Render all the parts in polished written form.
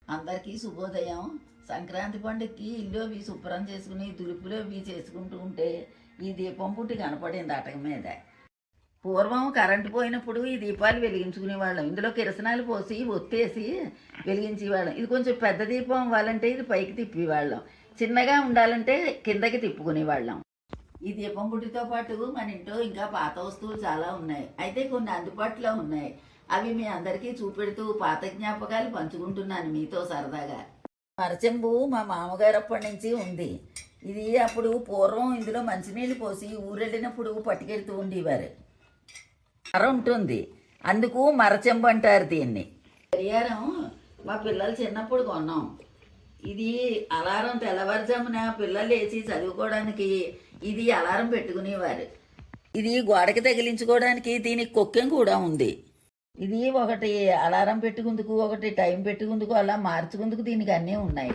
అందరికీ శుభోదయం. సంక్రాంతి పండుగకి ఇల్లు అవి శుభ్రం చేసుకుని దులుపులు అవి చేసుకుంటూ ఉంటే ఈ దీపం పుట్టి కనపడింది అటక మీద. పూర్వం కరెంటు పోయినప్పుడు ఈ దీపాలు వెలిగించుకునేవాళ్ళం. ఇందులో కిరసనాలు పోసి ఒత్తేసి వెలిగించేవాళ్ళం. ఇది కొంచెం పెద్ద దీపం అవ్వాలంటే ఇది పైకి తిప్పేవాళ్ళం, చిన్నగా ఉండాలంటే కిందకి తిప్పుకునేవాళ్ళం. ఈ దీపం పుట్టితో పాటు మన ఇంట్లో ఇంకా పాత వస్తువులు చాలా ఉన్నాయి. అయితే కొన్ని అందుబాటులో ఉన్నాయి. అవి మీ అందరికీ చూపెడుతూ పాత జ్ఞాపకాలు పంచుకుంటున్నాను మీతో సరదాగా. మరచెంబు మా మామగారు అప్పటి నుంచి ఉంది. ఇది అప్పుడు పూర్వం ఇందులో మంచినీళ్ళు పోసి ఊరెళ్ళినప్పుడు పట్టుకెడుతూ ఉండేవారు. మర ఉంటుంది, అందుకు మరచెంబు అంటారు దీన్ని. గడియారం మా పిల్లలు చిన్నప్పుడు కొన్నాం. ఇది అలారం తెల్లవారుజామున పిల్లలు లేచి చదువుకోవడానికి ఇది అలారం పెట్టుకునేవారు. ఇది గోడకి తగిలించుకోవడానికి దీనికి కొక్కెం కూడా ఉంది. ఇది ఒకటి అలారం పెట్టుకుందుకు, ఒకటి టైం పెట్టుకుందుకు, అలా మార్చుకుందుకు దీనికి అన్నీ ఉన్నాయి.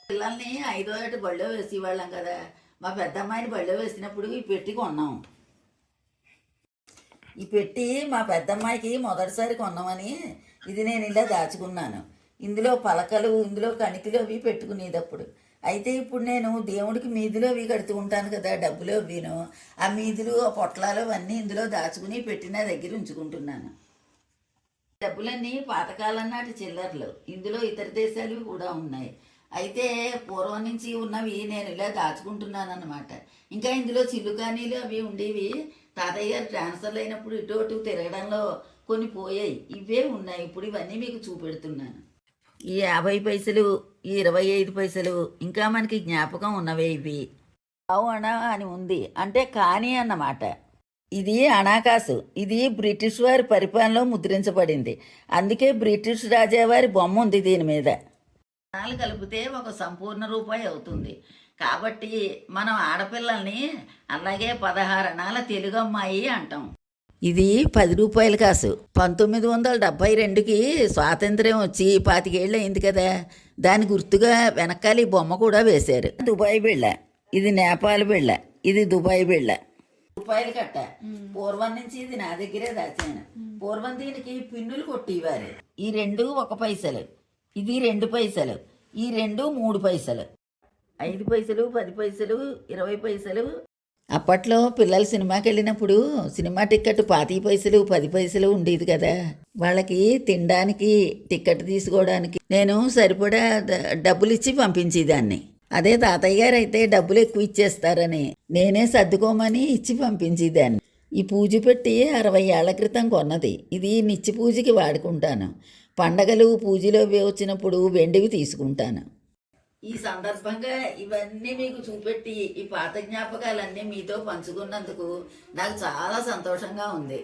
పిల్లల్ని 5వ ఏట బడిలో వేసేవాళ్ళం కదా. మా పెద్దమ్మాయిని బడిలో వేసినప్పుడు ఈ పెట్టి కొన్నాం. ఈ పెట్టి మా పెద్దమ్మాయికి మొదటిసారి కొన్నామని ఇది నేను ఇలా దాచుకున్నాను. ఇందులో పలకలు, ఇందులో కణికలు అవి పెట్టుకునేది అప్పుడు. అయితే ఇప్పుడు నేను దేవుడికి మీదులు అవి కడుతూ ఉంటాను కదా, డబ్బులు అవిను. ఆ మీదులు, ఆ పొట్లాలు అవన్నీ ఇందులో దాచుకుని పెట్టిన దగ్గర ఉంచుకుంటున్నాను. డబ్బులన్నీ పాతకాలం నాటి చిల్లర్లు. ఇందులో ఇతర దేశాలు కూడా ఉన్నాయి. అయితే పూర్వం నుంచి ఉన్నవి నేను ఇలా దాచుకుంటున్నాను అన్నమాట. ఇంకా ఇందులో చిల్లుకానీలు అవి ఉండేవి. తాతయ్య గారు ట్రాన్స్ఫర్లు అయినప్పుడు ఇటు అటు తిరగడంలో కొన్ని పోయాయి. ఇవే ఉన్నాయి. ఇప్పుడు ఇవన్నీ మీకు చూపెడుతున్నాను. ఈ 50 పైసలు, ఈ 25 పైసలు ఇంకా మనకి జ్ఞాపకం ఉన్నవే ఇవి. పావు అణ అని ఉంది, అంటే కాని అన్నమాట. ఇది అనాకాసు. ఇది బ్రిటిష్ వారి పరిపాలనలో ముద్రించబడింది. అందుకే బ్రిటిష్ రాజావారి బొమ్మ ఉంది దీని మీద. అణాలు కలిపితే ఒక సంపూర్ణ రూపాయి అవుతుంది. కాబట్టి మనం ఆడపిల్లల్ని అలాగే 16 అణాల తెలుగు అమ్మాయి అంటాం. ఇది 10 రూపాయల కాసు. 1972కి స్వాతంత్ర్యం వచ్చి 25 ఏళ్ళు అయింది కదా, దాని గుర్తుగా వెనకాల ఈ బొమ్మ కూడా వేశారు. దుబాయ్ బిళ్ళ, ఇది నేపాల్ బిళ్ళ, ఇది దుబాయ్ బిళ్ళ. రూపాయలు కట్ట. పూర్వం నుంచి ఇది నా దగ్గరే దాచాను. పూర్వం దీనికి పిన్నులు కొట్టేవారు. ఈ 2 1 పైసలు, ఇది 2 పైసలు, ఈ 2 3 పైసలు, 5 పైసలు, 10 పైసలు, 20 పైసలు. అప్పట్లో పిల్లలు సినిమాకి వెళ్ళినప్పుడు సినిమా టికెట్ 25 పైసలు, 10 పైసలు ఉండేది కదా. వాళ్ళకి తినడానికి, టికెట్ తీసుకోవడానికి నేను సరిపడా డబ్బులు ఇచ్చి పంపించేదాన్ని. అదే తాతయ్య గారు అయితే డబ్బులు ఎక్కువ ఇచ్చేస్తారని నేనే సర్దుకోమని ఇచ్చి పంపించేదాన్ని. ఈ పూజ పెట్టి 60 ఏళ్ల క్రితం కొన్నది. ఇది నిత్య పూజకి వాడుకుంటాను. పండగలు, పూజలు వచ్చినప్పుడు వెండివి తీసుకుంటాను. ఈ సందర్భంగా ఇవన్నీ మీకు చూపెట్టి ఈ పాత జ్ఞాపకాలన్నీ మీతో పంచుకున్నందుకు నాకు చాలా సంతోషంగా ఉంది.